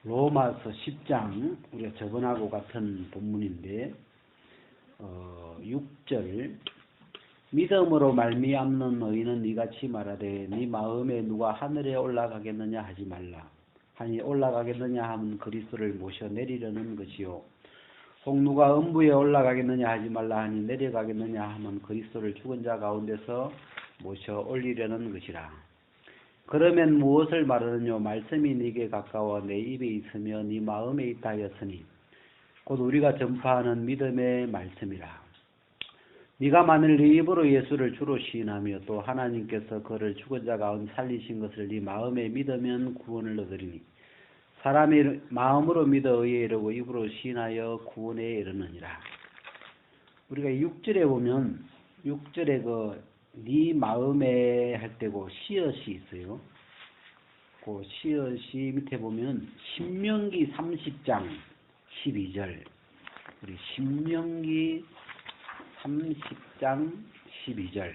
로마서 10장, 우리가 저번하고 같은 본문인데 6절 믿음으로 말미암는 의인은 이같이 말하되 네 마음에 누가 하늘에 올라가겠느냐 하지 말라. 하니 올라가겠느냐 하면 그리스도를 모셔 내리려는 것이요. 혹 누가 음부에 올라가겠느냐 하지 말라. 하니 내려가겠느냐 하면 그리스도를 죽은 자 가운데서 모셔 올리려는 것이라. 그러면 무엇을 말하느냐? 말씀이 네게 가까워 내 입에 있으며 네 마음에 있다 하였으니 곧 우리가 전파하는 믿음의 말씀이라. 네가 만일 네 입으로 예수를 주로 시인하며 또 하나님께서 그를 죽은 자 가운데 살리신 것을 네 마음에 믿으면 구원을 얻으리니 사람이 마음으로 믿어 의에 이르고 입으로 시인하여 구원에 이르느니라. 우리가 6절에 보면 6절에 네 마음에 할 때고 시엇이 있어요. 그 시엇이 밑에 보면 신명기 30장 12절. 우리 신명기 30장 12절.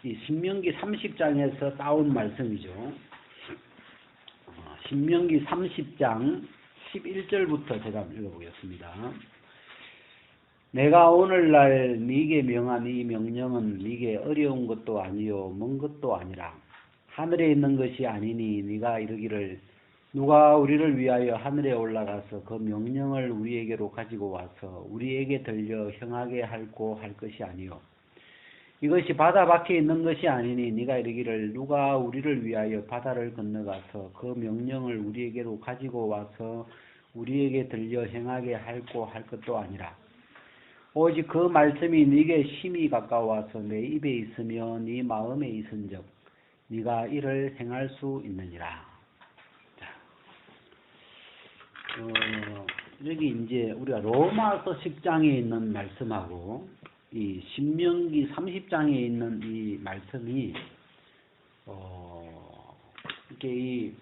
이 신명기 30장에서 따온 말씀이죠. 신명기 30장 11절부터 제가 읽어보겠습니다. 내가 오늘날 네게 명한 이 명령은 네게 어려운 것도 아니요 먼 것도 아니라 하늘에 있는 것이 아니니 네가 이르기를 누가 우리를 위하여 하늘에 올라가서 그 명령을 우리에게로 가지고 와서 우리에게 들려 행하게 할고 할 것이 아니요 이것이 바다 밖에 있는 것이 아니니 네가 이르기를 누가 우리를 위하여 바다를 건너가서 그 명령을 우리에게로 가지고 와서 우리에게 들려 행하게 할고 할 것도 아니라 오직 그 말씀이 네게 심히 가까워서 내 입에 있으며 네 마음에 있은즉 네가 이를 행할 수 있느니라. 여기 이제 우리가 로마서 10장에 있는 말씀하고 이 신명기 30장에 있는 이 말씀이 이렇게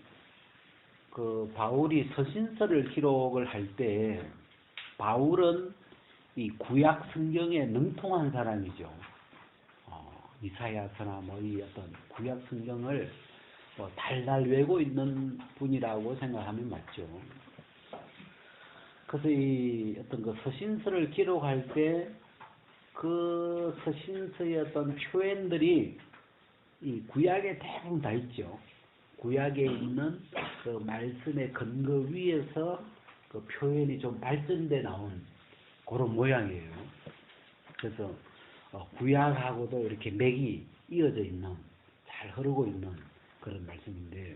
바울이 서신서를 기록을 할 때 바울은 이 구약 성경에 능통한 사람이죠. 이사야서나 이 어떤 구약 성경을 달달 외고 있는 분이라고 생각하면 맞죠. 그래서 이 어떤 서신서를 기록할 때 그 서신서의 어떤 표현들이 이 구약에 대부분 다 있죠. 구약에 있는 그 말씀의 근거 위에서 그 표현이 좀 발전돼 나온 그런 모양이에요. 그래서 구약하고도 이렇게 맥이 이어져 있는, 잘 흐르고 있는 그런 말씀인데,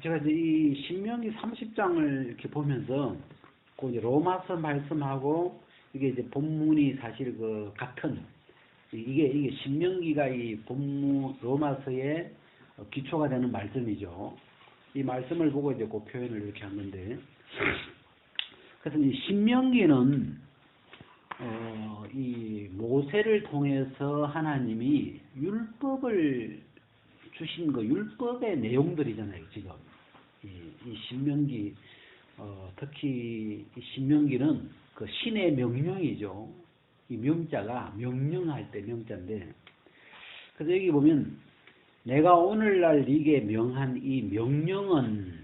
제가 이제 이 신명기 30장을 이렇게 보면서 그 이제 로마서 말씀하고 이게 이제 본문이 사실 같은 이게 신명기가 이 본문 로마서의 기초가 되는 말씀이죠. 이 말씀을 보고 이제 그 표현을 이렇게 한 건데, 그래서 이 신명기는 이 모세를 통해서 하나님이 율법을 주신 율법의 내용들이잖아요. 지금 이 신명기 특히 이 신명기는 그 신의 명령이죠. 이 명자가 명령할 때 명자인데, 그래서 여기 보면 내가 오늘날 네게 명한 이 명령은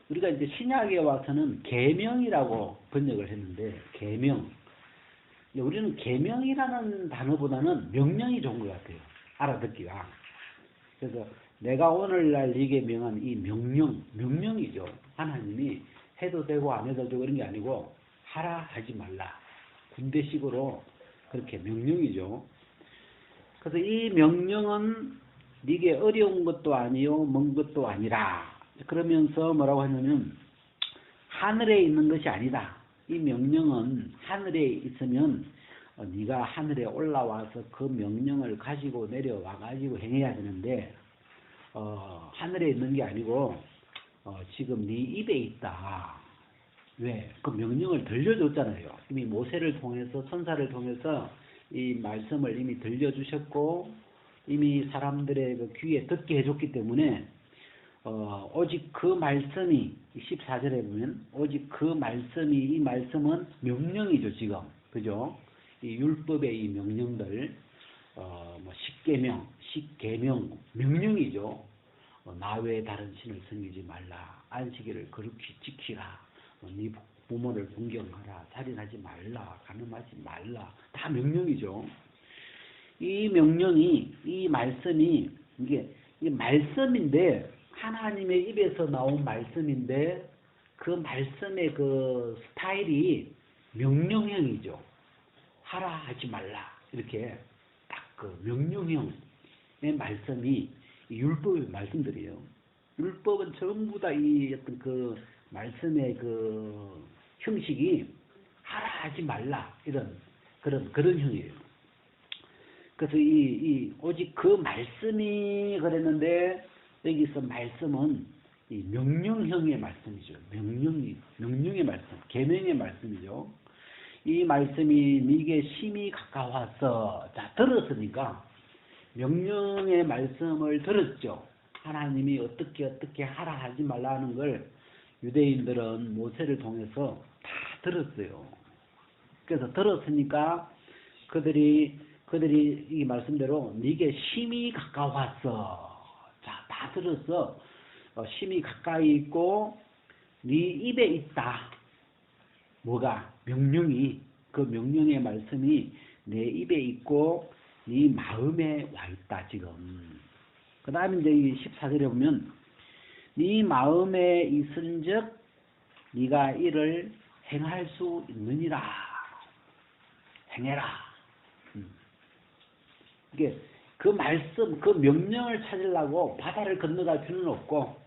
우리가 이제 신약에 와서는 계명이라고 번역을 했는데 계명. 우리는 계명이라는 단어보다는 명령이 좋은 것 같아요. 알아듣기가. 그래서 내가 오늘날 네게 명한 이 명령이죠. 하나님이 해도 되고 안 해도 되고 이런 게 아니고 하라 하지 말라. 군대식으로 그렇게 명령이죠. 그래서 이 명령은 네게 어려운 것도 아니요 먼 것도 아니라 그러면서 뭐라고 하냐면 하늘에 있는 것이 아니다. 이 명령은 하늘에 있으면 네가 하늘에 올라와서 그 명령을 가지고 내려와 가지고 행해야 되는데 하늘에 있는 게 아니고 지금 네 입에 있다. 왜? 그 명령을 들려줬잖아요. 이미 모세를 통해서 선사를 통해서 이 말씀을 이미 들려주셨고 이미 사람들의 그 귀에 듣게 해줬기 때문에 오직 그 말씀이 14절에 보면 오직 그 말씀이 이 말씀은 명령이죠. 지금 그죠? 이 율법의 이 명령들 십계명 명령이죠. 나 외에 다른 신을 섬기지 말라. 안식일을 거룩히 지키라. 네 부모를 존경하라. 살인하지 말라. 간음하지 말라. 다 명령이죠. 이 명령이, 이 말씀이, 이 말씀인데, 하나님의 입에서 나온 말씀인데, 그 말씀의 그 스타일이 명령형이죠. 하라, 하지 말라. 이렇게 딱 그 명령형의 말씀이 율법의 말씀들이에요. 율법은 전부 다 이 어떤 그 말씀의 그 형식이 하라, 하지 말라. 이런, 그런 형이에요. 그래서 오직 그 말씀이 그랬는데, 여기서 말씀은 이 명령형의 말씀이죠. 명령의 말씀, 계명의 말씀이죠. 이 말씀이 네게 심히 가까웠어. 자, 들었으니까 명령의 말씀을 들었죠. 하나님이 어떻게 하라 하지 말라는 걸 유대인들은 모세를 통해서 다 들었어요. 그래서 들었으니까 그들이 이 말씀대로 네게 심히 가까웠어. 자, 다 들었어. 심히 가까이 있고 네 입에 있다. 뭐가? 명령이, 그 명령의 말씀이 내 입에 있고 네 마음에 와 있다 지금. 그 다음에 이제 이 14절에 보면 네 마음에 있은즉 네가 이를 행할 수 있느니라. 행해라. 이게 그 말씀, 그 명령을 찾으려고 바다를 건너갈 필요는 없고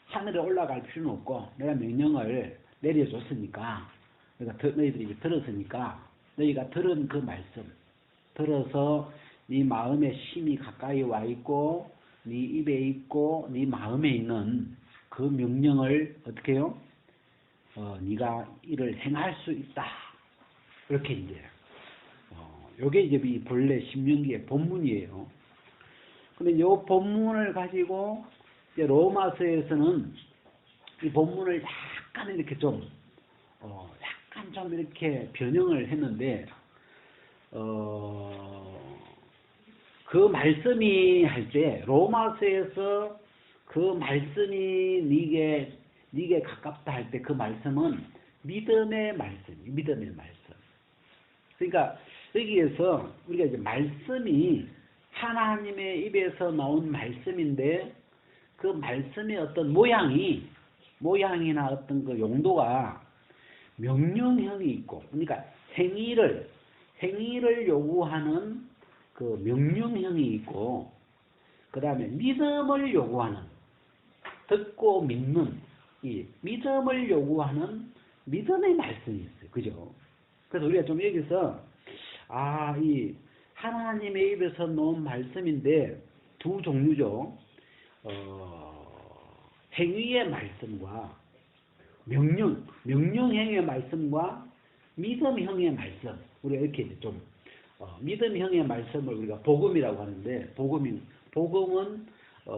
하늘에 올라갈 필요는 없고 내가 명령을 내려줬으니까 너희들이 들었으니까 너희가 들은 그 말씀 들어서 네 마음에 심히 가까이 와 있고 네 입에 있고 네 마음에 있는 그 명령을 어떻게 해요? 네가 이를 행할 수 있다. 이렇게 이제 요게 이제 이 본래 신명기의 본문이에요. 근데 이 본문을 가지고 이제 로마서에서는 이 본문을 약간 이렇게 좀 이렇게 변형을 했는데 그 말씀이 할 때 로마서에서 그 말씀이 네게 가깝다 할 때 그 말씀은 믿음의 말씀. 그러니까 여기에서 우리가 이제 말씀이 하나님의 입에서 나온 말씀인데 그 말씀의 어떤 모양이나 어떤 그 용도가 명령형이 있고, 그러니까 행위를 요구하는 그 명령형이 있고, 그 다음에 믿음을 요구하는, 듣고 믿는 이 믿음을 요구하는 믿음의 말씀이 있어요. 그죠? 그래서 우리가 좀 여기서 이 하나님의 입에서 나온 말씀인데 두 종류죠. 행위의 말씀과 명령형의 말씀과 믿음형의 말씀. 우리가 이렇게 좀 믿음형의 말씀을 우리가 복음이라고 하는데 복음은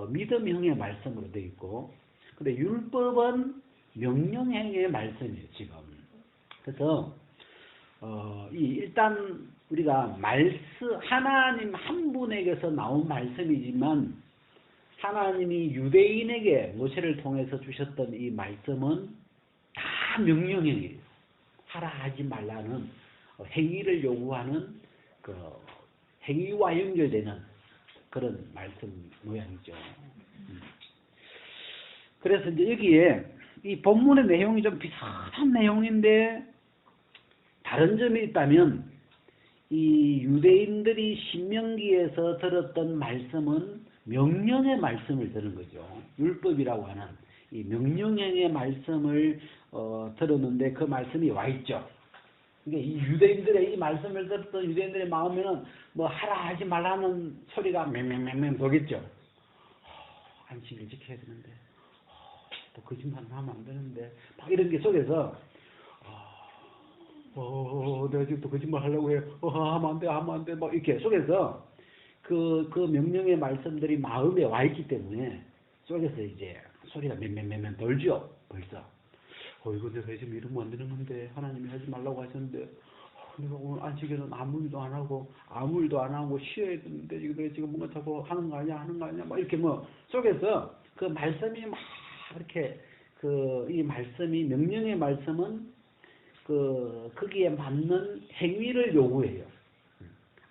믿음형의 말씀으로 되어 있고, 근데 율법은 명령형의 말씀이에요 지금. 그래서 일단 우리가 하나님 한 분에게서 나온 말씀이지만 하나님이 유대인에게 모세를 통해서 주셨던 이 말씀은 다 명령형이에요. 하라 하지 말라는 행위를 요구하는 그 행위와 연결되는 그런 말씀 모양이죠. 그래서 이제 여기에 이 본문의 내용이 좀 비슷한 내용인데 다른 점이 있다면 이 유대인들이 신명기에서 들었던 말씀은 명령의 말씀을 들은 거죠. 율법이라고 하는 이 명령형의 말씀을 들었는데 그 말씀이 와 있죠. 그러니까 이 유대인들의 이 말씀을 들었던 유대인들의 마음에는 뭐 하라 하지 말라는 소리가 맹맹맹맹 도겠죠. 안식일 지켜야 되는데 또 거짓말 하면 안 되는데 막 이런 게 속에서 내가 지금 또 거짓말 하려고 해. 하면 안 돼. 막 이렇게 속에서 그 명령의 말씀들이 마음에 와 있기 때문에 속에서 이제 소리가 맹맹맹맹 돌죠. 벌써. 이거 내가 지금 이러면 안 되는 건데 하나님이 하지 말라고 하셨는데 내가 오늘 안식일은 아무 일도 안 하고 쉬어야 되는데 지금 뭔가 자꾸 하는 거 아니야 막 이렇게 뭐 속에서 그 말씀이 막 이렇게 이 말씀이 명령의 말씀은 거기에 맞는 행위를 요구해요.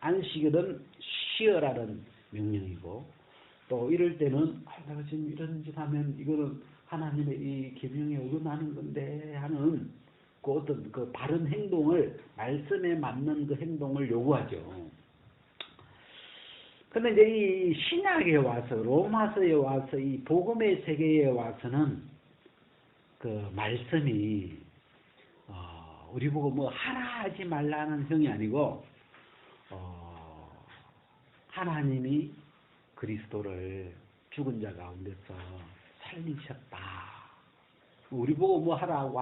안식일은 쉬어라는 명령이고 또 이럴 때는 내가 지금 이런 짓 하면 이거는 하나님의 이 계명에 어긋나는 건데 하는 그 어떤 그 바른 행동을 말씀에 맞는 그 행동을 요구하죠. 근데 이제 이 신약에 와서 로마서에 와서 이 복음의 세계에 와서는 그 말씀이 우리 보고 뭐 하라 하지 말라는 형이 아니고 하나님이 그리스도를 죽은 자 가운데서 살리셨다. 우리 보고 뭐 하라고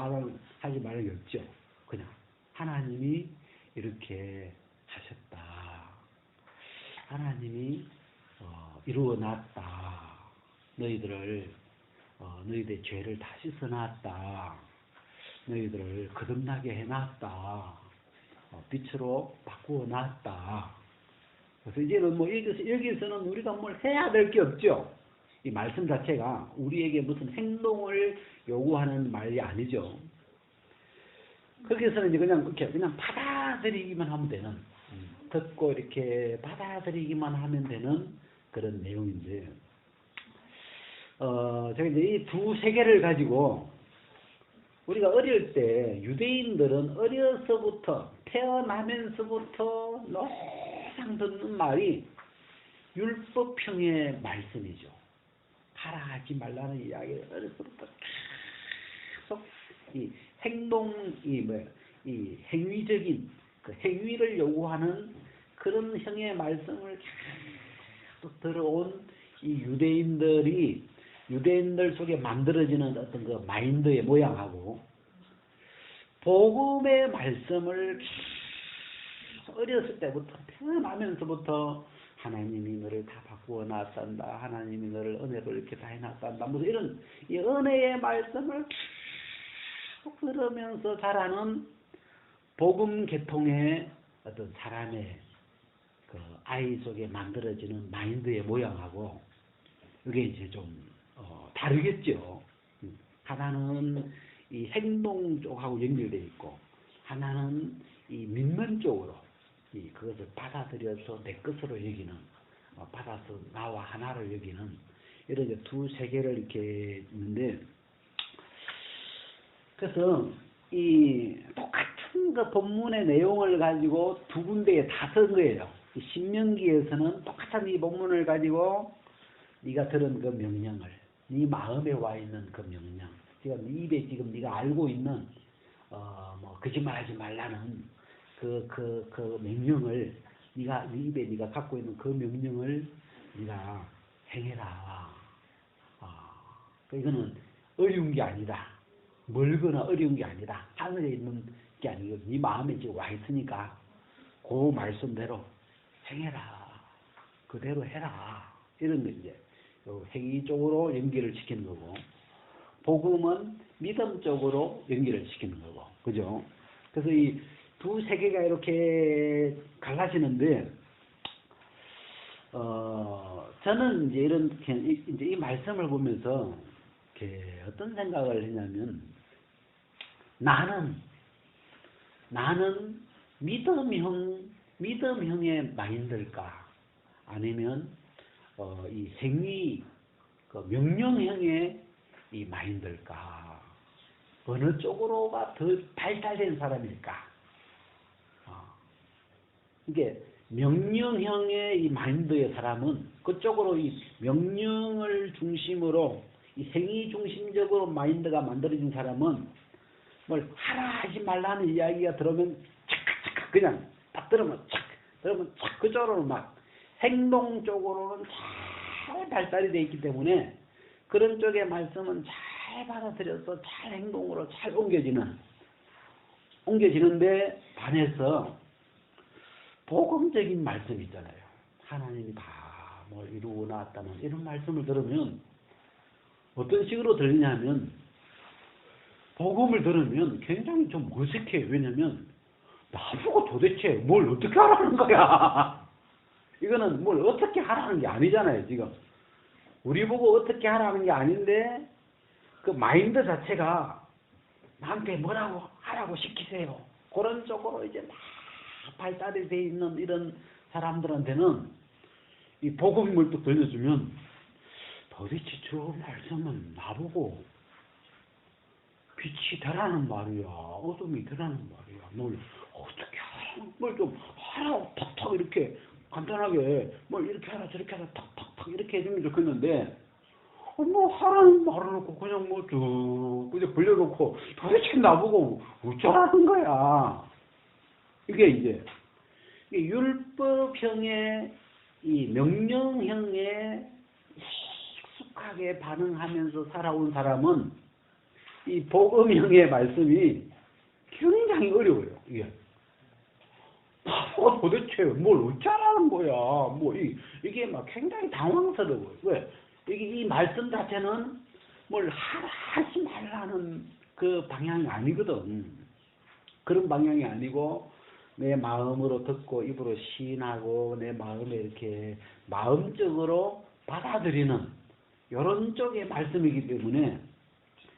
하지 말는 게 없죠. 그냥 하나님이 이렇게 하셨다. 하나님이 이루어놨다. 너희들의 죄를 다 씻어놨다. 너희들을 거듭나게 해놨다. 빛으로 바꾸어놨다. 그래서 이제는 뭐 여기서는 우리가 뭘 해야 될 게 없죠. 이 말씀 자체가 우리에게 무슨 행동을 요구하는 말이 아니죠. 거기서는 이제 그냥 받아들이기만 하면 되는, 듣고 이렇게 받아들이기만 하면 되는 그런 내용인데, 제가 이제 이 두 세계를 가지고 우리가 어릴 때 유대인들은 어려서부터 태어나면서부터 항상 듣는 말이 율법형의 말씀이죠. 하라 하지 말라는 이야기를 어려서부터 계속 이 행위적인 그 행위를 요구하는 그런 형의 말씀을 계속 들어온 이 유대인들 속에 만들어지는 어떤 그 마인드의 모양하고 복음의 말씀을 어렸을 때부터 태어나면서부터 하나님이 너를 다 바꾸어 놨단다. 하나님이 너를 은혜로 이렇게 다 해놨단다. 무슨 이런 이 은혜의 말씀을 계속 들으면서 자라는 복음 계통의 어떤 사람의 그 아이 속에 만들어지는 마인드의 모양하고 이게 이제 좀 다르겠죠. 하나는 이 행동 쪽하고 연결되어 있고 하나는 이 믿는 쪽으로 그것을 받아들여서 내 것으로 여기는, 받아서 나와 하나를 여기는 이런 이제 두 세계를 이렇게 있는데, 그래서 이 똑같은 그 본문의 내용을 가지고 두 군데에 다 쓴 거예요. 신명기에서는 똑같은 이 본문을 가지고 네가 들은 그 명령을, 네 마음에 와 있는 그 명령, 지금 네 입에 지금 네가 알고 있는 뭐 거짓말하지 말라는 그 명령을 네 입에 네가 갖고 있는 그 명령을 네가 행해라. 이거는 어려운 게 아니다. 멀거나 어려운 게 아니다. 하늘에 있는 게 아니고 네 마음에 지금 와 있으니까 그 말씀대로 행해라. 그대로 해라. 이런 거 이제 행위 쪽으로 연결을 시키는 거고, 복음은 믿음 쪽으로 연결을 시키는 거고, 그죠? 그래서 이 두 세계가 이렇게 갈라지는데, 저는 이제 이 말씀을 보면서 이렇게 어떤 생각을 했냐면, 나는 믿음형의 마인드일까? 아니면, 이 행위, 명령형의 이 마인드일까? 어느 쪽으로가 더 발달된 사람일까? 이게 명령형의 이 마인드의 사람은 그쪽으로 이 명령을 중심으로 이 행위 중심적으로 마인드가 만들어진 사람은 뭘 하라 하지 말라는 이야기가 들으면 착각 그냥 딱 들으면 착 그쪽으로 막 행동 쪽으로는 잘 발달이 되어 있기 때문에 그런 쪽의 말씀은 잘 받아들여서 잘 행동으로 잘 옮겨지는데 반해서 복음적인 말씀 있잖아요. 하나님이 다 뭘 이루어 놨다는 이런 말씀을 들으면 어떤 식으로 들리냐면, 복음을 들으면 굉장히 좀 어색해요. 왜냐면 나보고 도대체 뭘 어떻게 하라는 거야. 이거는 뭘 어떻게 하라는 게 아니잖아요. 지금 우리 보고 어떻게 하라는 게 아닌데 그 마인드 자체가 나한테 뭐라고 하라고 시키세요. 그런 쪽으로 이제 막 발달이 돼 있는 이런 사람들한테는 이 복음을 또 들려주면 도대체 저 말씀은 나보고 빛이 되라는 말이야, 어둠이 되라는 말이야. 뭘 어떻게 하라, 뭘 좀 하라고 탁탁 이렇게 간단하게 뭘 이렇게 하라 저렇게 하라 탁탁탁 이렇게 해주면 좋겠는데 뭐 하라는 말을 놓고 그냥 뭐 쭉 그냥 불려놓고 도대체 나보고 어쩌라는 거야. 이게 이제 율법형의 이 명령형에 익숙하게 반응하면서 살아온 사람은 이 복음형의 말씀이 굉장히 어려워요. 이게 도대체 뭘 어쩌라는 거야. 뭐 이게 막 굉장히 당황스러워요. 왜? 이 말씀 자체는 뭘 하지 말라는 그 방향이 아니거든. 그런 방향이 아니고 내 마음으로 듣고 입으로 시인하고 내 마음에 이렇게 마음적으로 받아들이는 이런 쪽의 말씀이기 때문에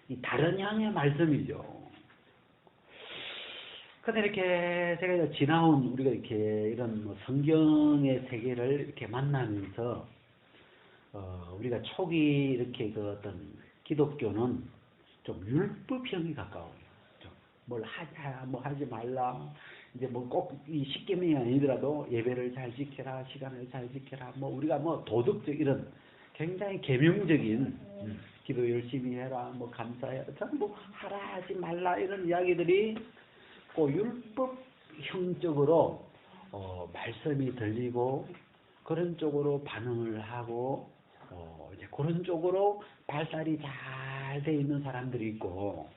이 다른 향의 말씀이죠. 근데 이렇게 제가 지나온 우리가 이렇게 이런 뭐 성경의 세계를 이렇게 만나면서 우리가 초기 이렇게 그 어떤 기독교는 좀 율법형이 가까워요. 좀 뭘 하자, 뭐 하지 말라. 이제 뭐 꼭 이 십계명이 아니더라도 예배를 잘 지켜라, 시간을 잘 지켜라. 뭐 우리가 뭐 도덕적 이런 굉장히 계명적인 기도 열심히 해라, 뭐 감사해라, 전부 하라 하지 말라 이런 이야기들이 그 율법형적으로 말씀이 들리고 그런 쪽으로 반응을 하고 이제 그런 쪽으로 발달이 잘 돼 있는 사람들이 있고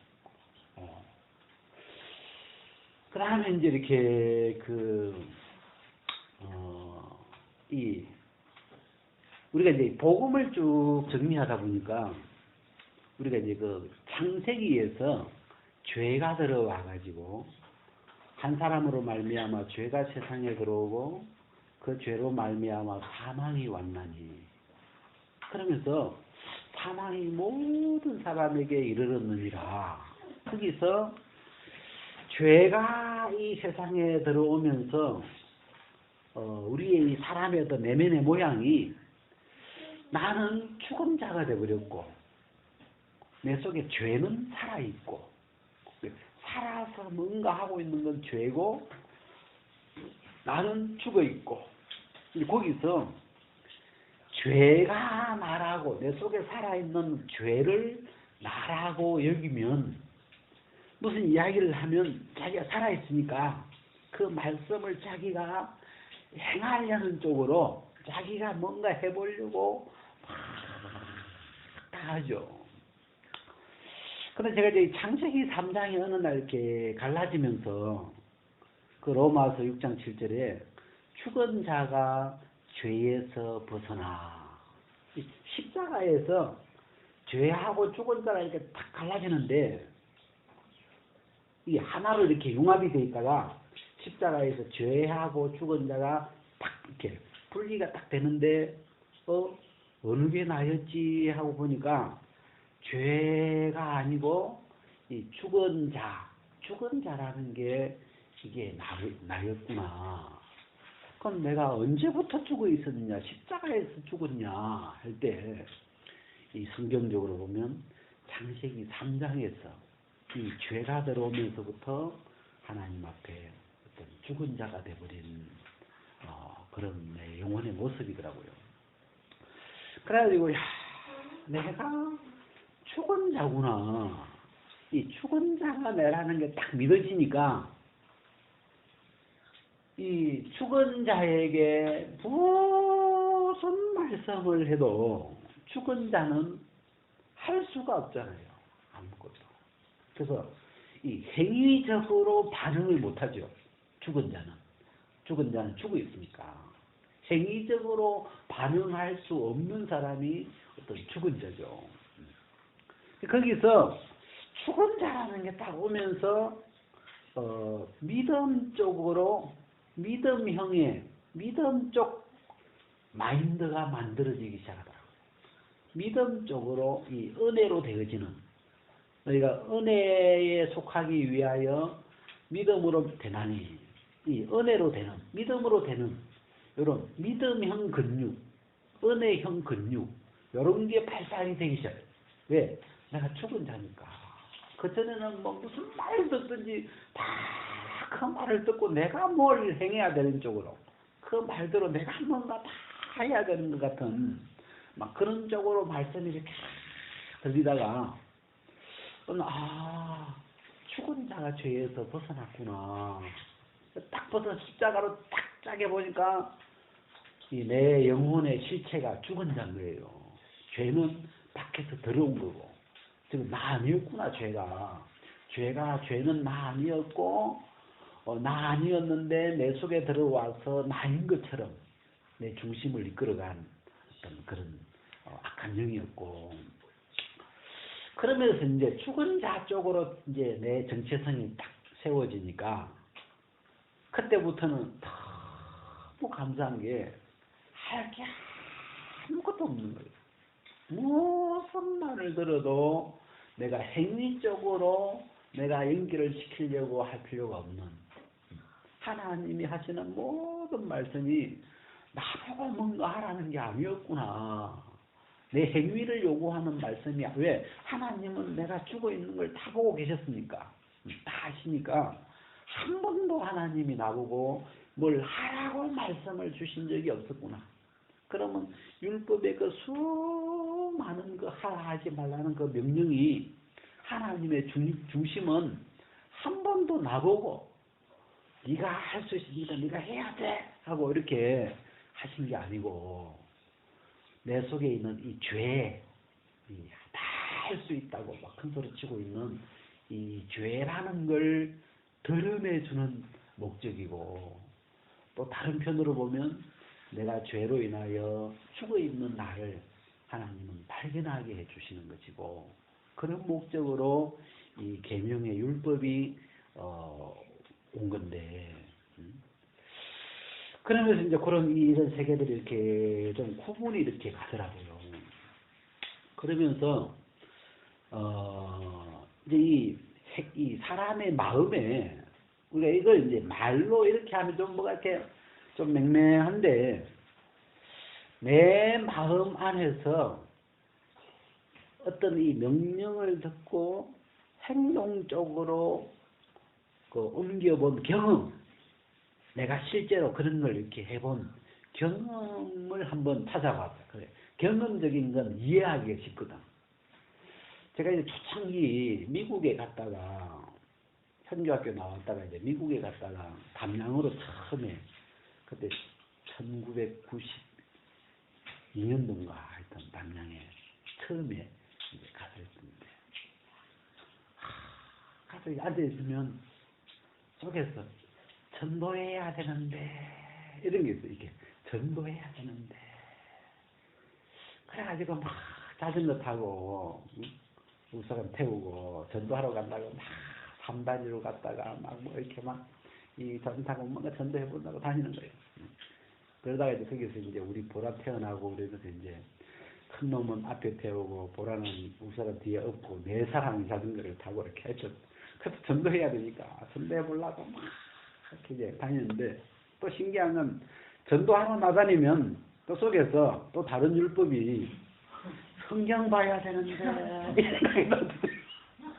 그 다음에 이제 이렇게 우리가 이제 복음을 쭉 정리하다 보니까 우리가 이제 그 창세기에서 죄가 들어와 가지고 한 사람으로 말미암아 죄가 세상에 들어오고 그 죄로 말미암아 사망이 왔나니 그러면서 사망이 모든 사람에게 이르렀느니라. 거기서 죄가 이 세상에 들어오면서 우리의 이 사람의 어떤 내면의 모양이 나는 죽은 자가 되어버렸고 내 속에 죄는 살아있고 살아서 뭔가 하고 있는 건 죄고 나는 죽어있고 거기서 죄가 나라고 내 속에 살아있는 죄를 나라고 여기면 무슨 이야기를 하면 자기가 살아있으니까 그 말씀을 자기가 행하려는 쪽으로 자기가 뭔가 해보려고 다 하죠. 근데 제가 이제 창세기 3장이 어느 날 이렇게 갈라지면서 그 로마서 6장 7절에 죽은 자가 죄에서 벗어나 십자가에서 죄하고 죽은 자가 이렇게 딱 갈라지는데 이 하나로 이렇게 융합이 돼 있다가 십자가에서 죄하고 죽은 자가 딱 이렇게 분리가 딱 되는데 어느 게 나였지 하고 보니까 죄가 아니고 이 죽은 자라는 게 이게 나였구나. 그럼 내가 언제부터 죽어 있었느냐, 십자가에서 죽었냐 할 때 이 성경적으로 보면 창세기 3장에서 이 죄가 들어오면서부터 하나님 앞에 어떤 죽은 자가 돼버린 그런 내 영혼의 모습이더라고요. 그래가지고 내가 죽은 자구나. 이 죽은 자가 내라는 게 딱 믿어지니까 이 죽은 자에게 무슨 말씀을 해도 죽은 자는 할 수가 없잖아요. 아무것도. 그래서 이 행위적으로 반응을 못하죠. 죽은 자는 죽어 있으니까. 행위적으로 반응할 수 없는 사람이 어떤 죽은 자죠. 거기서 죽은 자라는 게 딱 오면서 믿음 쪽으로 믿음 쪽 마인드가 만들어지기 시작하더라고요. 믿음 쪽으로 이 은혜로 되어지는, 우리가 은혜에 속하기 위하여 믿음으로 되나니 이 은혜로 되는, 믿음으로 되는 이런 믿음형 근육, 은혜형 근육 이런 게 발달이 되기 시작해요. 왜? 내가 죽은 자니까. 그전에는 뭐 무슨 말을 듣든지 다 그 말을 듣고 내가 뭘 행해야 되는 쪽으로, 그 말대로 내가 뭔가 다 해야 되는 것 같은 막 그런 쪽으로 말씀이 이렇게 들리다가 죽은 자가 죄에서 벗어났구나. 딱 벗어 십자가로 딱 짜게 보니까 이 내 영혼의 실체가 죽은 자인 거예요. 죄는 밖에서 들어온 거고, 지금 나 아니었구나. 죄는 나 아니었고, 나 아니었는데 내 속에 들어와서 나인 것처럼 내 중심을 이끌어간 어떤 그런 악한 영이었고, 그러면서 이제 죽은 자 쪽으로 이제 내 정체성이 딱 세워지니까 그때부터는 너무 감사한 게 할 게 아무것도 없는 거예요. 무슨 말을 들어도 내가 행위적으로 내가 연기를 시키려고 할 필요가 없는, 하나님이 하시는 모든 말씀이 나보고 뭔가 하라는 게 아니었구나. 내 행위를 요구하는 말씀이야. 왜? 하나님은 내가 죽어 있는 걸 다 보고 계셨으니까. 다 아시니까 한 번도 하나님이 나보고 뭘 하라고 말씀을 주신 적이 없었구나. 그러면 율법의 그 수많은 그 하지 말라는 그 명령이 하나님의 중심은 한 번도 나보고 네가 할 수 있으니까 네가 해야 돼 하고 이렇게 하신 게 아니고, 내 속에 있는 이 죄, 다 할 수 있다고 막 큰 소리 치고 있는 이 죄라는 걸 드러내주는 목적이고, 또 다른 편으로 보면 내가 죄로 인하여 죽어 있는 나를 하나님은 발견하게 해주시는 것이고, 그런 목적으로 이 계명의 율법이 온 건데, 그러면서 이제 그런 이런 세계들이 이렇게 좀 구분이 이렇게 가더라고요. 그러면서 이제 이 사람의 마음에, 우리가 이걸 이제 말로 이렇게 하면 좀 뭐가 이렇게 좀 맹맹한데, 내 마음 안에서 어떤 이 명령을 듣고 행동적으로 그 옮겨본 경험, 내가 실제로 그런 걸 이렇게 해본 경험을 한번 찾아봤어요. 그래. 경험적인 건 이해하기가 쉽거든. 제가 이제 초창기 미국에 갔다가, 현교학교 나왔다가 이제 미국에 갔다가 담양으로 처음에, 그때 1992년도인가 하여튼 담양에 처음에 이제 가서 했는데, 가서 앉아있으면 속에서 전도해야 되는데 이런 게 있어. 이게 전도해야 되는데, 그래가지고 막 자전거 타고 우사관 태우고 전도하러 간다고 막 산단위로 갔다가 막 뭐 이렇게 막 이 자전거 타고 뭔가 전도해 본다고 다니는 거예요. 그러다가 이제 거기서 이제 우리 보라 태어나고 그러면서 이제 큰 놈은 앞에 태우고 보라는 우사관 뒤에 업고 네 사람이 자전거를 타고 이렇게 했죠. 그래서 전도해야 되니까 전도해 보려고 막 이렇게 이제 다니는데, 또 신기한 건 전도하러 나다니면 또 속에서 또 다른 율법이 성경 봐야 되는데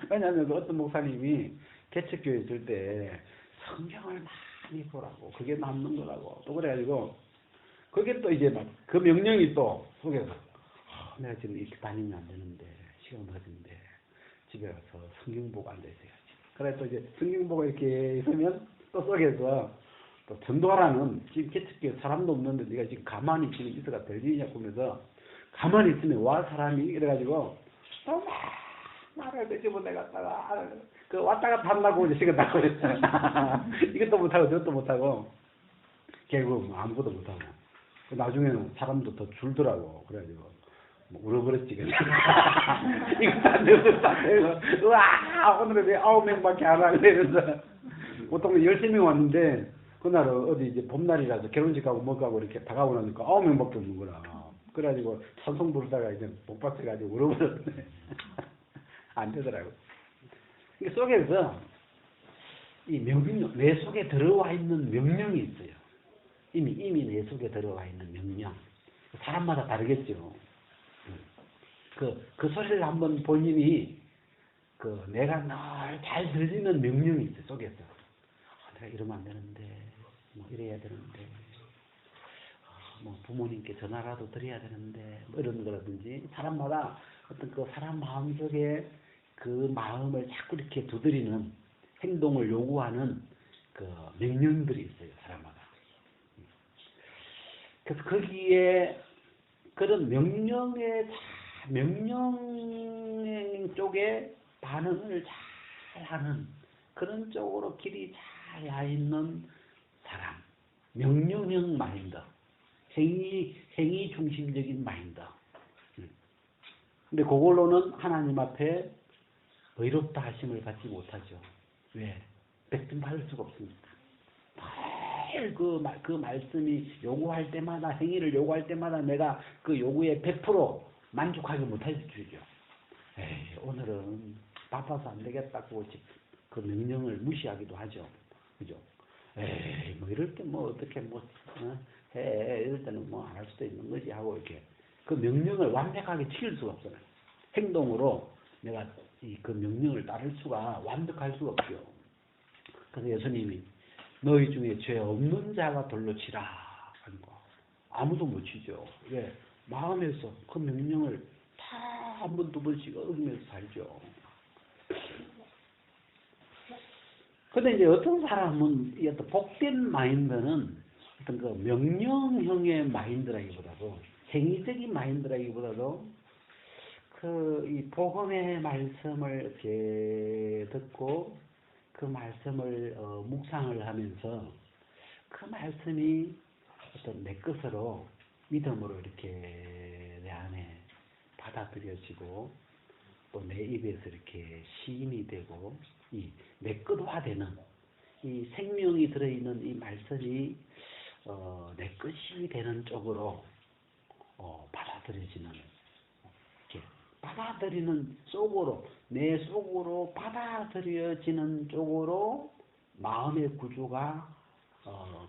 왜냐하면 어떤 목사님이 개척교회 있을 때 성경을 많이 보라고, 그게 남는 거라고 또 그래가지고, 그게 또 이제 막 그 명령이 또 속에서 내가 지금 이렇게 다니면 안 되는데 시간 늦은데 집에 가서 성경 보고 앉아 있어야지. 그래 또 이제 성경 보고 이렇게 있으면 또 속에서 또 전도하라는, 지금 개척교회 사람도 없는데 네가 지금 가만히 지금 있어가 될 일이냐고 하면서, 가만히 있으면 와 사람이 이래가지고 또 막 말을 되집어 내갔다가 그 왔다 갔다 하려고 이제 시간 다 걸렸어요. 이것도 못하고 저것도 못하고 결국 뭐 아무것도 못하고, 나중에는 사람도 더 줄더라고. 그래가지고 뭐 울어버렸지 그냥. 이것도 안 되고 저것도 안 되고, 우와 오늘은 왜 9명밖에 안 하고 이러면서, 보통 10명 왔는데 그날은 어디 이제 봄날이라서 결혼식 가고 뭐 가고 이렇게 다 가고 나니까 9명밖에 없는 거라. 그래가지고 찬송 부르다가 이제 못 받쳐가지고 울어버렸네. 안 되더라고. 이 속에서 이 명령, 내 속에 들어와 있는 명령이 있어요. 이미 내 속에 들어와 있는 명령. 사람마다 다르겠죠. 그 소리를 한번 본인이 내가 늘 잘 들리는 명령이 있어요, 속에서. 내가 이러면 안 되는데, 뭐 이래야 되는데, 뭐 부모님께 전화라도 드려야 되는데, 뭐 이런 거라든지, 사람마다 어떤 그 사람 마음속에 그 마음을 자꾸 이렇게 두드리는 행동을 요구하는 그 명령들이 있어요, 사람마다. 그래서 거기에 그런 명령 쪽에 반응을 잘 하는 그런 쪽으로 길이 잘 가 있는 사람. 명령형 마인드. 행위 중심적인 마인드. 근데 그걸로는 하나님 앞에 의롭다 하심을 받지 못하죠. 왜? 백등받을 수가 없습니다. 매일 그 말씀이 요구할 때마다, 행위를 요구할 때마다 내가 그 요구에 100% 만족하지 못할 줄이죠. 에이, 오늘은 바빠서 안 되겠다고 그 명령을 무시하기도 하죠. 그죠? 에이, 뭐 이럴 때 뭐 어떻게 해. 이럴 때는 뭐 안 할 수도 있는 거지 하고 이렇게 그 명령을 완벽하게 지킬 수가 없어요. 행동으로 내가 그 명령을 따를 수가 완벽할 수가 없죠. 그래서 예수님이 너희 중에 죄 없는 자가 돌로 치라 하는 거. 아무도 못 치죠. 왜? 마음에서 그 명령을 다 한 번, 두 번씩 어기면서 살죠. 근데 이제 어떤 사람은 이 어떤 복된 마인드는 어떤 그 명령형의 마인드라기보다도 행위적인 마인드라기보다도 이 복음의 말씀을 이렇게 듣고 그 말씀을 묵상을 하면서 그 말씀이 어떤 내 것으로 믿음으로 이렇게 내 안에 받아들여지고 또 내 입에서 이렇게 시인이 되고 내 것화되는 이 생명이 들어있는 이 말씀이 내 것이 되는 쪽으로 받아들여지는 이렇게 받아들이는 쪽으로 내 속으로 받아들여지는 쪽으로 마음의 구조가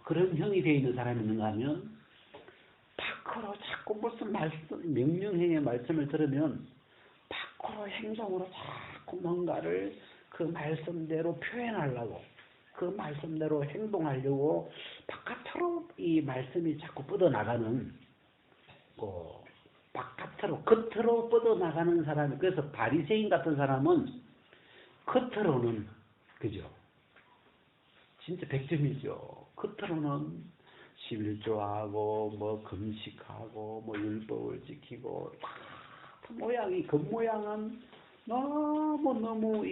그런 형이 되어 있는 사람이 있는가 하면 밖으로 자꾸 무슨 명령행의 말씀을 들으면 밖으로 행동으로 자꾸 뭔가를 그 말씀대로 표현하려고 그 말씀대로 행동하려고 바깥으로 이 말씀이 자꾸 뻗어나가는 바깥으로 겉으로 뻗어나가는 사람이 그래서 바리새인 같은 사람은 겉으로는 그죠 진짜 100점이죠. 겉으로는 11조하고 뭐 금식하고 뭐 율법을 지키고 모양이 겉모양은 너무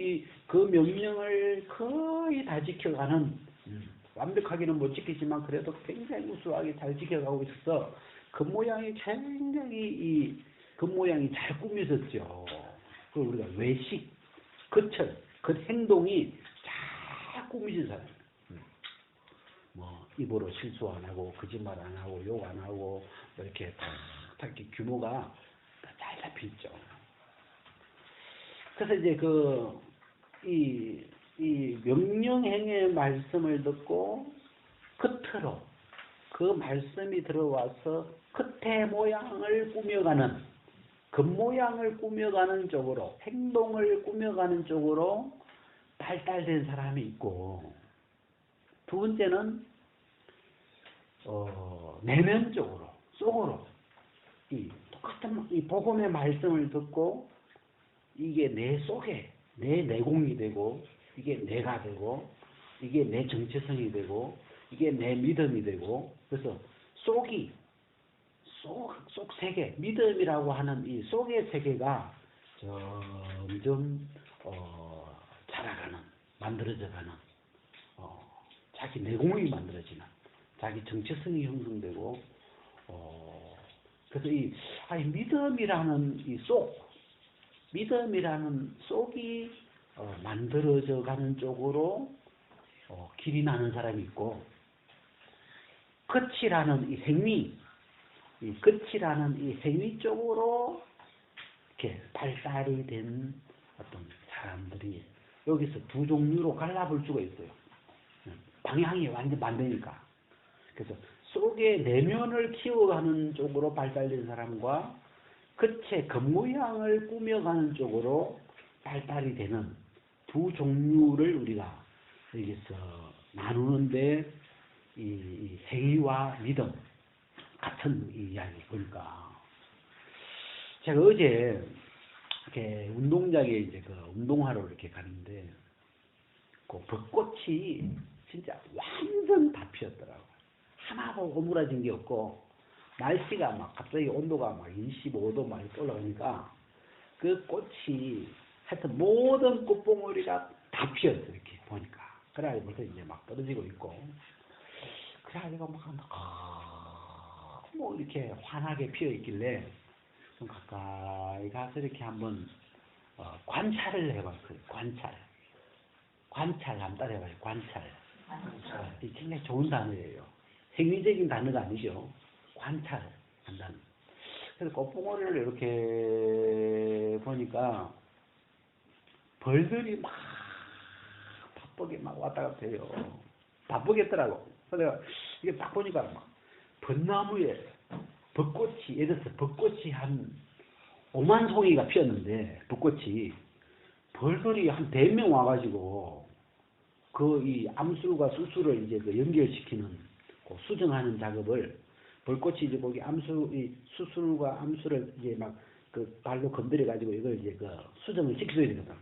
그 명령을 거의 다 지켜가는 완벽하게는 못 지키지만 그래도 굉장히 우수하게 잘 지켜가고 있어서 겉모양이 굉장히 겉모양이 잘 꾸며졌죠. 그 우리가 외식, 겉행동이 잘 꾸며진 사람. 뭐 입으로 실수 안 하고 거짓말 안 하고 욕 안 하고 이렇게 다 이렇게 규모가 잘 잡혀 있죠. 그래서 이제 이 명령행의 말씀을 듣고 겉으로 그 말씀이 들어와서 겉의 모양을 꾸며가는 겉모양을 꾸며가는 쪽으로 행동을 꾸며가는 쪽으로 발달된 사람이 있고 두 번째는 내면적으로 속으로 똑같은 이 복음의 말씀을 듣고 이게 내 속에 내 내공이 되고 이게 내가 되고 이게 내 정체성이 되고 이게 내 믿음이 되고 그래서 속 세계 믿음이라고 하는 이 속의 세계가 점점 자라가는 만들어져가는 자기 내공이 만들어지는 자기 정체성이 형성되고 그래서 이 믿음이라는 믿음이라는 속이 만들어져 가는 쪽으로 길이 나는 사람이 있고 끝이라는 이 이 끝이라는 이 행위 쪽으로 이렇게 발달이 된 어떤 사람들이 여기서 두 종류로 갈라볼 수가 있어요. 방향이 완전 반대니까. 그래서 속의 내면을 키워가는 쪽으로 발달된 사람과 끝의 겉모양을 꾸며가는 쪽으로 발달이 되는 두 종류를 우리가 여기서 나누는데 이 행위와 믿음 같은 이야기 보니까 제가 어제 이렇게 운동장에 이제 그 운동하러 이렇게 갔는데 그 벚꽃이 진짜 완전 다 피었더라고요. 하나도 오므라진 게 없고 날씨가 막 갑자기 온도가 막 25도 막 이렇게 올라가니까 그 꽃이 하여튼 모든 꽃봉오리가 다 피었어요. 이렇게 보니까. 그래가지고 벌써 이제 막 떨어지고 있고 그래가지고 뭐 이렇게 환하게 피어 있길래 좀 가까이 가서 이렇게 한번 관찰을 해봤어요. 관찰 한번 따라해봐요. 관찰. 이 굉장히 좋은 단어예요. 행위적인 단어가 아니죠. 관찰한다는. 그래서 꽃봉오리를 이렇게 보니까 벌들이 막 바쁘게 막 왔다 갔다 해요. 바쁘겠더라고. 그래서 이게 딱 보니까 막 벚나무에 벚꽃이, 예를 들어서 벚꽃이 한 5만 송이가 피었는데, 벚꽃이 벌들이 한 100명 와가지고 그 이 암술과 수술을 이제 그 연결시키는 그 수정하는 작업을 벌꽃이 이제 거기 이 수술과 암술을 이제 막 그 발로 건드려 가지고 이걸 이제 그 수정을 시켜줘야 되거든.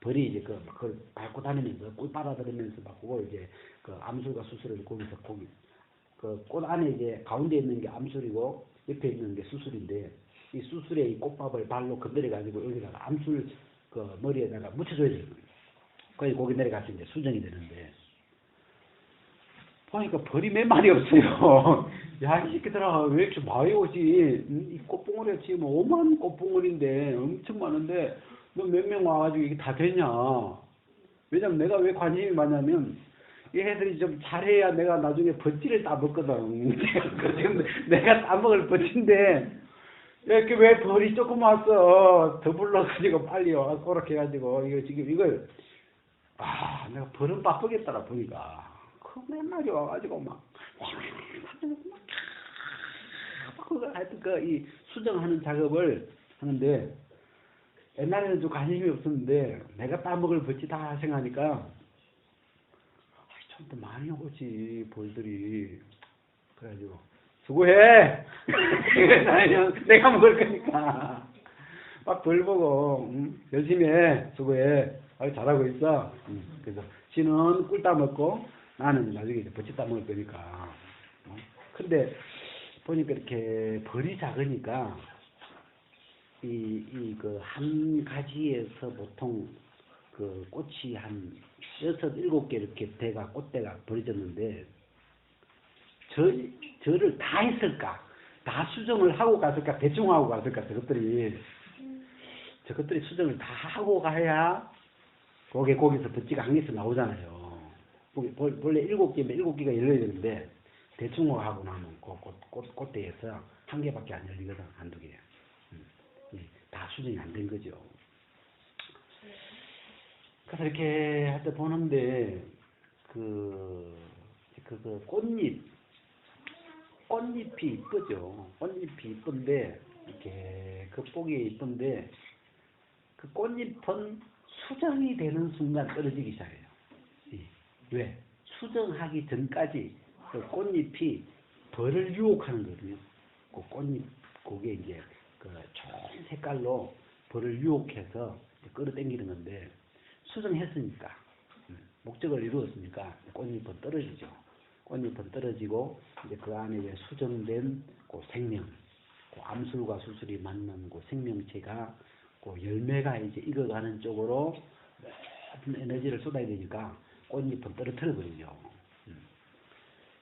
벌이 이제 그걸 밟고 다니면서 꿀 빨아들이면서 막 그걸 이제 그 암술과 수술을 거기서 거기 그 꽃 안에 이제 가운데 있는 게 암술이고 옆에 있는 게 수술인데 이 수술에 이 꽃밥을 발로 건드려 가지고 여기다가 암술 그 머리에다가 묻혀줘야 되거든. 거기 고기 내려가서 이제 수정이 되는데 보니까 벌이 몇 마리 없어요. 야, 이 새끼들아, 왜 이렇게 많이 오지? 이 꽃봉오리가 지금 5만 꽃봉오리인데 엄청 많은데 너 몇 명 와가지고 이게 다 되냐? 왜냐면 내가 왜 관심이 많냐면 얘네들이 좀 잘해야 내가 나중에 버찌를 따먹거든. 지금 내가 따먹을 버찌인데 이렇게 왜 벌이 조금 왔어? 더 불러가지고 빨리 오렇게 해가지고 이거 지금 이걸 내가 벌은 바쁘겠더라 보니까. 그 맨날 와가지고 하여튼 이 수정하는 작업을 하는데 옛날에는 좀 관심이 없었는데 내가 따먹을 버치다 생각하니까 좀 더 많이 오지 벌들이. 그래가지고 수고해. 내가 먹을 거니까 막 벌 보고 열심히 해. 수고해. 잘하고 있어. 그래서 지는 꿀 따먹고 나는 나중에 이제 버치 따먹을 거니까. 근데 보니까 이렇게 벌이 작으니까 그 한 가지에서 보통 그 꽃이 한 6, 7개 이렇게 꽃대가 벌어졌는데 저를 다 했을까? 다 수정을 하고 갔을까? 대충 하고 갔을까? 저것들이 수정을 다 하고 가야 거기서 버찌가 한 개씩 나오잖아요. 원래 7개면 7개가 열려야 되는데 대충 하고 나면 꽃대에서 한 개밖에 안 열리거든. 한두 개. 다 수정이 안 된 거죠. 그래서 이렇게 할 때 보는데 꽃잎이 이쁘죠. 꽃잎이 이쁜데 이렇게 겉보기 이쁜데 그 꽃잎은 수정이 되는 순간 떨어지기 시작해요. 왜? 수정하기 전까지 그 꽃잎이 벌을 유혹하는 거거든요. 그 꽃잎, 그게 이제 그 좋은 색깔로 벌을 유혹해서 끌어당기는 건데 수정했으니까 목적을 이루었으니까 꽃잎은 떨어지죠. 꽃잎은 떨어지고 이제 그 안에 이제 수정된 그 생명, 그 암술과 수술이 맞는 그 생명체가 그 열매가 이제 익어가는 쪽으로 모든 에너지를 쏟아야 되니까 꽃잎은 떨어뜨려 버리죠.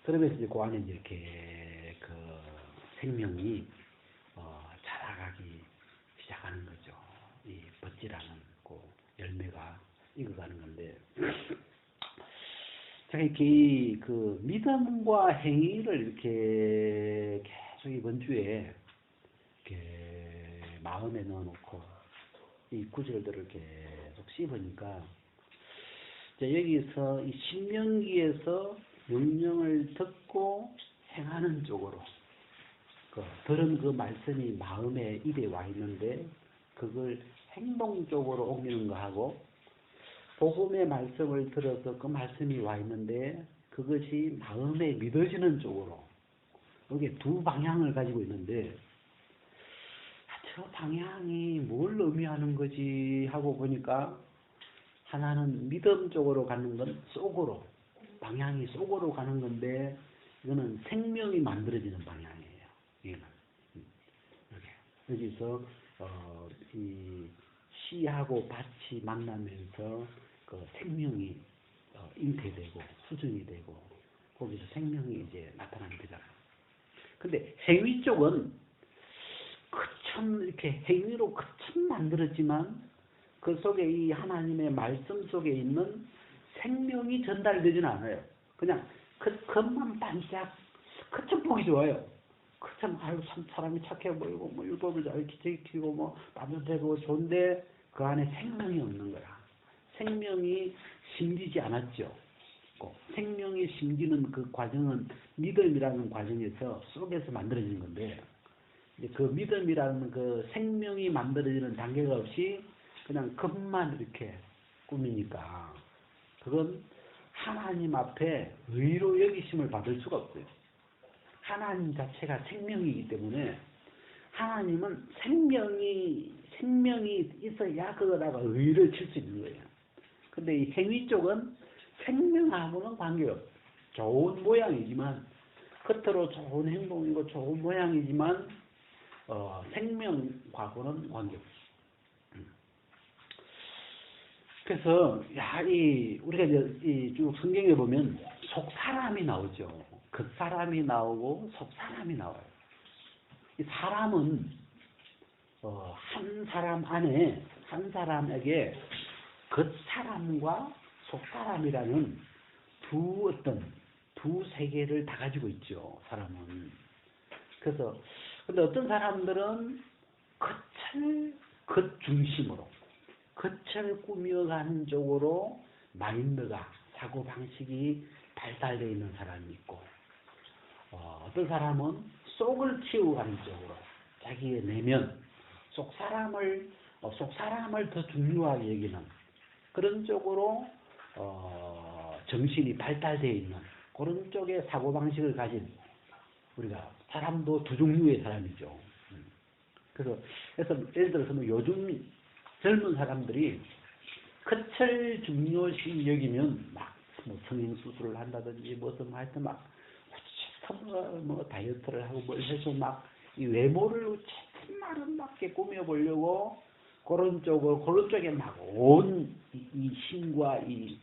그러면서 이제 그 안에 이제 이렇게 그 생명이 자라가기 시작하는 거죠. 이 버찌라는 그 열매가 익어가는 건데, 제가 이렇게 그 믿음과 행위를 이렇게 계속 계속 이번 주에 이렇게 마음에 넣어놓고 이 구절들을 계속 씹으니까 이제 여기서 이 신명기에서 명령을 듣고 행하는 쪽으로 들은 그 말씀이 마음에 입에 와 있는데 그걸 행동 쪽으로 옮기는 거하고 복음의 말씀을 들어서 그 말씀이 와 있는데 그것이 마음에 믿어지는 쪽으로 여기 두 방향을 가지고 있는데 저 방향이 뭘 의미하는 거지 하고 보니까 하나는 믿음 쪽으로 가는 건 속으로 방향이 속으로 가는 건데 이거는 생명이 만들어지는 방향이에요. 이거는 여기서 이 씨하고 밭이 만나면서 그 생명이 잉태되고 수정이 되고 거기서 생명이 이제 나타나게 되잖아요. 근데 행위 쪽은 그참 이렇게 행위로 그참 만들었지만 그 속에 이 하나님의 말씀 속에 있는 생명이 전달되지는 않아요. 그냥 겉만 반짝 그참 보기 좋아요. 그참 아유 참 사람이 착해 보이고 뭐 율법을 잘 지키고 뭐 따뜻하고 좋은데 그 안에 생명이 없는 거야. 생명이 심기지 않았죠. 생명이 심기는 그 과정은 믿음이라는 과정에서 속에서 만들어지는 건데 이제 그 믿음이라는 그 생명이 만들어지는 단계가 없이 그냥 겉만 이렇게 꾸미니까 그건 하나님 앞에 의로 여기심을 받을 수가 없어요. 하나님 자체가 생명이기 때문에 하나님은 생명이 있어야 그거다가 의를 칠 수 있는 거예요. 근데 이 행위 쪽은 생명하고는 관계없어요. 좋은 모양이지만 겉으로 좋은 행동이고 좋은 모양이지만 생명하고는 관계없어요. 그래서 우리가 이제 쭉 성경에 보면 속 사람이 나오죠. 겉 사람이 나오고 속 사람이 나와요. 이 사람은 한 사람 안에 한 사람에게 겉 사람과 속 사람이라는 두 세계를 다 가지고 있죠. 사람은. 그래서 근데 어떤 사람들은 겉 중심으로 겉을 꾸며가는 쪽으로 마인드가 사고 방식이 발달되어 있는 사람이 있고 어떤 사람은 속을 키우가는 쪽으로 자기의 내면 속 사람을 더 중요하게 여기는 그런 쪽으로 정신이 발달되어 있는 그런 쪽의 사고 방식을 가진 우리가 사람도 두 종류의 사람이죠. 그래서 예를 들어서 뭐 요즘 젊은 사람들이 겉을 중요시 여기면 뭐 성형수술을 한다든지 무슨 하여튼 뭐 다이어트를 하고 뭘 해서 이 외모를 최선만은 맞게 꾸며보려고 그런 쪽에 온 이 힘과 이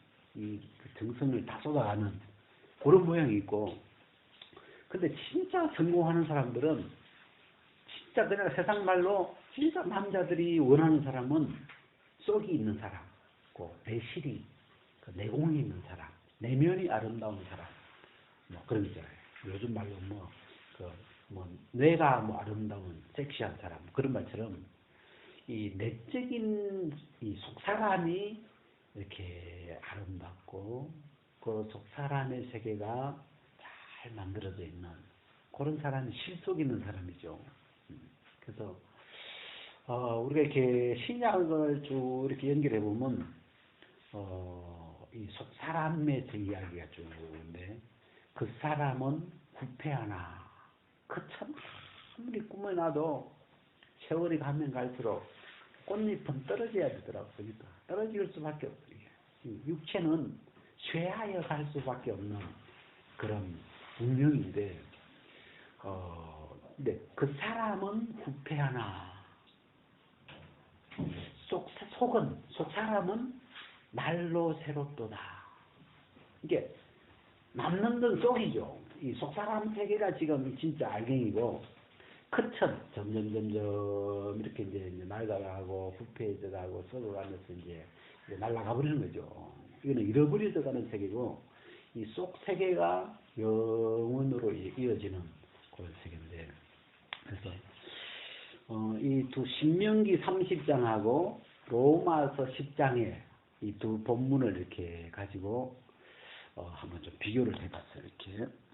정성을 다 쏟아가는 그런 모양이 있고 근데 진짜 성공하는 사람들은 진짜 그냥 세상 말로 진짜 남자들이 원하는 사람은 속이 있는 사람, 내실이, 내공이 있는 사람, 내면이 아름다운 사람, 뭐 그런 거 있잖아요. 요즘 말로 뇌가 아름다운 섹시한 사람 그런 말처럼 이 내적인 이 속사람이 이렇게 아름답고 그 속사람의 세계가 잘 만들어져 있는 그런 사람이 실속 있는 사람이죠. 그래서 우리가 이렇게 신약을 쭉 이렇게 연결해 보면 이 속사람의 이야기가 쭉 있는데 그 사람은 부패하나 참 아무리 꾸며놔도 세월이 가면 갈수록 꽃잎은 떨어져야 되더라고요. 그러니까 떨어질 수밖에 없어요. 육체는 쇠하여 갈 수밖에 없는 그런 운명인데 근데 그 사람은 부패하나 속 사람은 날로 새롭도다. 이게 남는 건 속이죠. 이 속 사람 세계가 지금 진짜 알갱이고 끝은 점점 이렇게 이제 낡아가고 부패해져가고 썩어가면서 이제 날아가 버리는 거죠. 이거는 잃어버려져가는 세계고 이 속 세계가 영원으로 이어지는 그런 세계인데 그래서 이 두 신명기 30장하고 로마서 10장의 이 두 본문을 이렇게 가지고 한번 좀 비교를 해봤어요. 이렇게.